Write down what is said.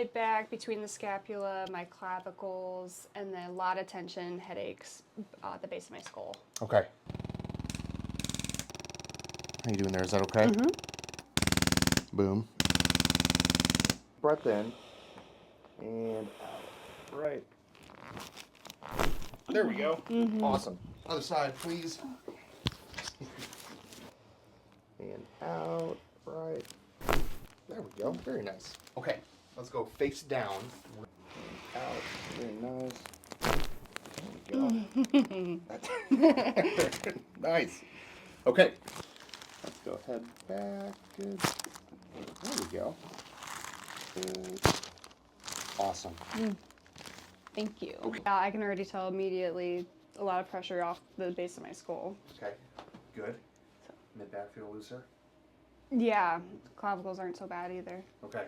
mid-back, between the scapula, my clavicles, and then a lot of tension, headaches at the base of my skull. Okay. How you doing there? Is that okay? Mm-hmm. Boom. Breath in and out. Right. There we go. Mm-hmm. Awesome. Other side, please. And out. Right. There we go. Very nice. Okay. Let's go face down. And out. Very nice. There we go. Nice. Okay. Let's go head back. Good. There we go. Good. Awesome. Thank you. Okay. I can already tell immediately a lot of pressure off the base of my skull. Okay. Good. Mid back feel looser? Yeah, clavicles aren't so bad either. Okay.